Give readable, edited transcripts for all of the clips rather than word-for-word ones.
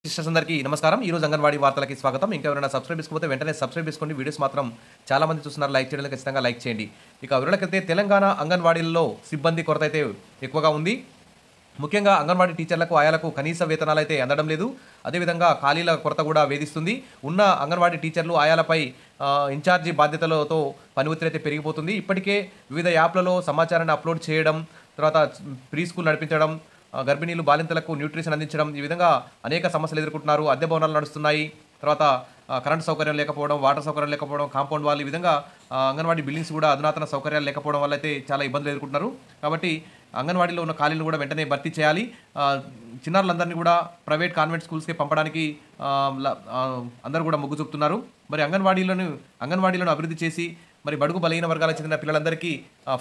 Sisters అందరికీ నమస్కారం. ఈరోజు అంగన్వాడీ వార్తలకి స్వాగతం. ఇంకెవరైనా సబ్స్క్రైబ్ చేసుకోకపోతే వెంటనే సబ్స్క్రైబ్ చేసుకోండి. వీడియోస్ మాత్రం చాలా మంది చూస్తున్నారు, లైక్ చేయడం ఖచ్చితంగా లైక్ చేయండి. ఇక వివరాలకైతే తెలంగాణ అంగన్వాడీల్లో సిబ్బంది కొరత అయితే ఎక్కువగా ఉంది. ముఖ్యంగా అంగన్వాడీ టీచర్లకు, ఆయాలకు కనీస వేతనాలు అయితే అందడం లేదు. అదేవిధంగా ఖాళీల కొరత కూడా వేధిస్తుంది. ఉన్న అంగన్వాడీ టీచర్లు, ఆయాలపై ఇన్ఛార్జి బాధ్యతలతో పని ఒత్తిడి అయితే పెరిగిపోతుంది. ఇప్పటికే వివిధ యాప్లలో సమాచారాన్ని అప్లోడ్ చేయడం, తర్వాత ప్రీ స్కూల్ నడిపించడం, గర్భిణీలు, బాలింతలకు న్యూట్రిషన్ అందించడం, ఈ విధంగా అనేక సమస్యలు ఎదుర్కొంటున్నారు. అద్దె భవనాలు నడుస్తున్నాయి. తర్వాత కరెంట్ సౌకర్యం లేకపోవడం, వాటర్ సౌకర్యం లేకపోవడం, కాంపౌండ్ వాళ్ళు, ఈ విధంగా అంగన్వాడీ బిల్డింగ్స్ కూడా అధునాతన సౌకర్యాలు లేకపోవడం వల్ల అయితే చాలా ఇబ్బందులు ఎదుర్కొంటున్నారు. కాబట్టి అంగన్వాడీలో ఉన్న ఖాళీలను కూడా వెంటనే భర్తీ చేయాలి. చిన్నారులందరినీ కూడా ప్రైవేట్ కాన్వెంట్ స్కూల్స్కి పంపడానికి అందరూ కూడా మొగ్గు చూపుతున్నారు. మరి అంగన్వాడీలను అభివృద్ధి చేసి మరి బడుగు బలహీన వర్గాలకు చెందిన పిల్లలందరికీ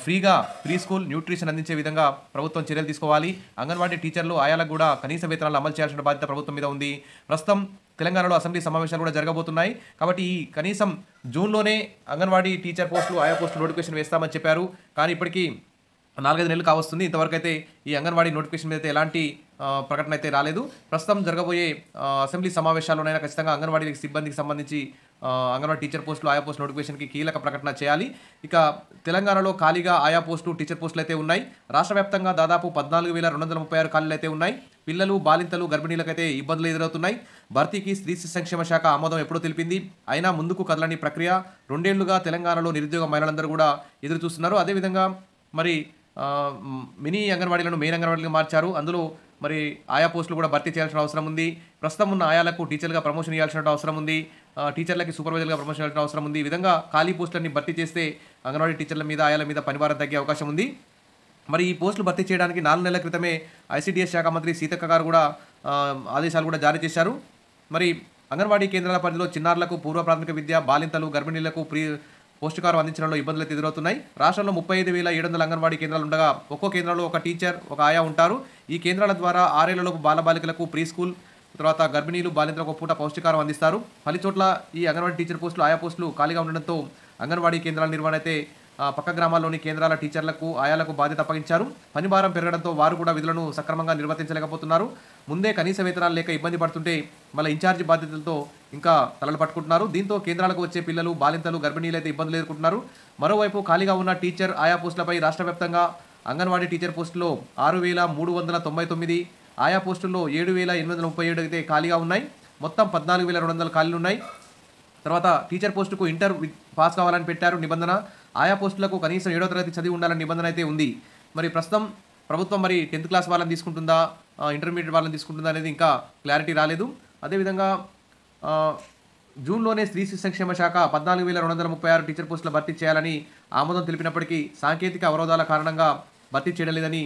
ఫ్రీగా ప్రీ స్కూల్ న్యూట్రిషన్ అందించే విధంగా ప్రభుత్వం చర్యలు తీసుకోవాలి. అంగన్వాడీ టీచర్లు, ఆయాలకు కూడా కనీస వేతనాలు అమలు చేయాల్సిన బాధ్యత ప్రభుత్వం మీద ఉంది. ప్రస్తుతం తెలంగాణలో అసెంబ్లీ సమావేశాలు కూడా జరగబోతున్నాయి. కాబట్టి ఈ కనీసం జూన్లోనే అంగన్వాడీ టీచర్ పోస్టులు, ఆయా పోస్టులు నోటిఫికేషన్ వేస్తామని చెప్పారు. కానీ ఇప్పటికీ 4-5 నెలలు కావస్తుంది. ఇంతవరకు అయితే ఈ అంగన్వాడీ నోటిఫికేషన్ మీద అయితే ఎలాంటి ప్రకటన అయితే రాలేదు. ప్రస్తుతం జరగబోయే అసెంబ్లీ సమావేశాల్లోనైనా ఖచ్చితంగా అంగన్వాడీ సిబ్బందికి సంబంధించి అంగన్వాడీ టీచర్ పోస్టులు, ఆయా పోస్టుల నోటిఫికేషన్కి కీలక ప్రకటన చేయాలి. ఇక తెలంగాణలో ఖాళీగా ఆయా పోస్టులు, టీచర్ పోస్టులు అయితే ఉన్నాయి. రాష్ట్ర వ్యాప్తంగా దాదాపు 14,236 ఖాళీలు అయితే ఉన్నాయి. పిల్లలు, బాలింతలు, గర్భిణీలకైతే ఇబ్బందులు ఎదురవుతున్నాయి. భర్తీకి స్త్రీ సంక్షేమ శాఖ ఆమోదం ఎప్పుడో తెలిపింది. అయినా ముందుకు కదలని ప్రక్రియ. 2 ఏళ్లుగా తెలంగాణలో నిరుద్యోగ మహిళలందరూ కూడా ఎదురు చూస్తున్నారు. అదేవిధంగా మరి మినీ అంగన్వాడీలను మెయిన్ అంగన్వాడీలుగా మార్చారు. అందులో మరి ఆయా పోస్టులు కూడా భర్తీ చేయాల్సిన అవసరం ఉంది. ప్రస్తుతం ఉన్న ఆయాలకు టీచర్గా ప్రమోషన్ ఇవ్వాల్సిన అవసరం ఉంది. టీచర్లకి సూపర్వైజర్గా ప్రమోషన్ ఇవ్వాల్సిన అవసరం ఉంది. ఈ విధంగా ఖాళీ పోస్టులన్నీ భర్తీ చేస్తే అంగన్వాడీ టీచర్ల మీద, ఆయాల మీద పనిభారం తగ్గే అవకాశం ఉంది. మరి ఈ పోస్టులు భర్తీ చేయడానికి 4 నెలల క్రితమే ఐసీడీఎస్ శాఖ మంత్రి సీతక్క గారు కూడా ఆదేశాలు కూడా జారీ చేశారు. మరి అంగన్వాడీ కేంద్రాల పరిధిలో చిన్నారులకు పూర్వ ప్రాథమిక విద్య, బాలింతలు, గర్భిణీలకు పౌష్టికాహారం అందించడంలో ఇబ్బందులు ఎదురవుతున్నాయి. రాష్ట్రంలో 35,700 అంగన్వాడీ కేంద్రాలు ఉండగా ఒక్కో కేంద్రంలో ఒక టీచర్, ఒక ఆయా ఉంటారు. ఈ కేంద్రాల ద్వారా 6 ఏళ్లలోపు బాలబాలికలకు ప్రీ స్కూల్, తర్వాత గర్భిణీలు, బాలింతలకు పూట పౌష్టికాహారం అందిస్తారు. పలు చోట్ల ఈ అంగన్వాడీ టీచర్ పోస్టులు, ఆయా పోస్టులు ఖాళీగా ఉండడంతో అంగన్వాడీ కేంద్రాల నిర్వహణ అయితే పక్క గ్రామాల్లోని కేంద్రాల టీచర్లకు, ఆయాలకు బాధ్యత అప్పగించారు. పని భారం పెరగడంతో వారు కూడా విధులను సక్రమంగా నిర్వర్తించలేకపోతున్నారు. ముందే కనీస వేతనాలు లేక ఇబ్బంది పడుతుంటే మళ్ళీ ఇన్ఛార్జి బాధ్యతలతో ఇంకా తలలు పట్టుకుంటున్నారు. దీంతో కేంద్రాలకు వచ్చే పిల్లలు, బాలింతలు, గర్భిణీలు అయితే ఇబ్బందులు ఎదుర్కొంటున్నారు. మరోవైపు ఖాళీగా ఉన్న టీచర్, ఆయా పోస్టులపై రాష్ట్ర వ్యాప్తంగా అంగన్వాడీ టీచర్ పోస్టులో 6,399, ఆయా పోస్టుల్లో 7,837 అయితే ఖాళీగా ఉన్నాయి. మొత్తం 14,200 ఖాళీలు ఉన్నాయి. తర్వాత టీచర్ పోస్టుకు ఇంటర్ పాస్ కావాలని పెట్టారు నిబంధన. ఆయా పోస్టులకు కనీసం 7వ తరగతి చదివి ఉండాలని నిబంధన అయితే ఉంది. మరి ప్రస్తుతం ప్రభుత్వం మరి 10th క్లాస్ వాళ్ళని తీసుకుంటుందా, ఇంటర్మీడియట్ వాళ్ళని తీసుకుంటుందా అనేది ఇంకా క్లారిటీ రాలేదు. అదేవిధంగా జూన్లోనే స్త్రీ సంక్షేమ శాఖ 14,236 టీచర్ పోస్టుల భర్తీ చేయాలని ఆమోదం తెలిపినప్పటికీ సాంకేతిక అవరోధాల కారణంగా భర్తీ చేయడం లేదని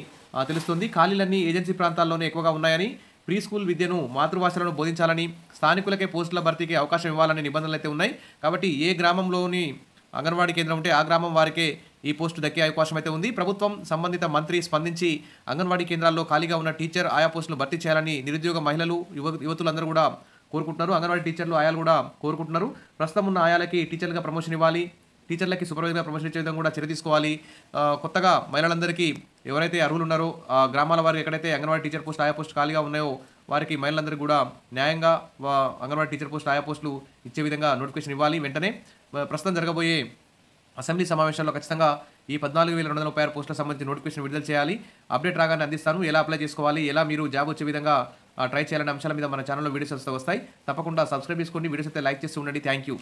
తెలుస్తుంది. ఖాళీలన్నీ ఏజెన్సీ ప్రాంతాల్లోనే ఎక్కువగా ఉన్నాయని, ప్రీ స్కూల్ విద్యను మాతృభాషలను బోధించాలని, స్థానికులకే పోస్టుల భర్తీకి అవకాశం ఇవ్వాలనే నిబంధనలు అయితే ఉన్నాయి. కాబట్టి ఏ గ్రామంలోని అంగన్వాడీ కేంద్రం ఉంటే ఆ గ్రామం వారికే ఈ పోస్టు దక్కే అవకాశం అయితే ఉంది. ప్రభుత్వం, సంబంధిత మంత్రి స్పందించి అంగన్వాడీ కేంద్రాల్లో ఖాళీగా ఉన్న టీచర్, ఆయా పోస్టులు భర్తీ చేయాలని నిరుద్యోగ మహిళలు, యువతులందరూ కూడా కోరుకుంటున్నారు. అంగన్వాడీ టీచర్లు, ఆయాలు కూడా కోరుకుంటున్నారు. ప్రస్తుతం ఉన్న ఆయాలకి టీచర్లుగా ప్రమోషన్ ఇవ్వాలి, టీచర్లకి సూపర్వైజర్గా ప్రమోషన్ ఇచ్చే విధంగా కూడా చర్య తీసుకోవాలి. కొత్తగా మహిళలందరికీ ఎవరైతే అర్హులు ఉన్నారో గ్రామాల వారు ఎక్కడైతే అంగన్వాడీ టీచర్ పోస్ట్, ఆయా పోస్ట్ ఖాళీగా ఉన్నాయో వారికి, మహిళలందరికీ కూడా న్యాయంగా అంగన్వాడీ టీచర్ పోస్ట్, ఆయా పోస్టులు ఇచ్చే విధంగా నోటిఫికేషన్ ఇవ్వాలి వెంటనే. ప్రస్తుతం జరగబోయే అసెంబ్లీ సమావేశాల్లో ఖచ్చితంగా ఈ 14,236 పోస్టులకు సంబంధించి నోటిఫికేషన్ విడుదల చేయాలి. అప్డేట్ రాగానే అందిస్తాను. ఎలా అప్లై చేసుకోవాలి, ఎలా మీరు జాబ్ వచ్చే విధంగా ట్రై చేయాలనే అంశాల మీద మన ఛానల్లో వీడియోస్ వస్తాయి. తప్పకుండా సబ్స్క్రైబ్ చేసుకోండి. వీడియోస్ అయితే లైక్ చేస్తూ ఉండండి. Thank you.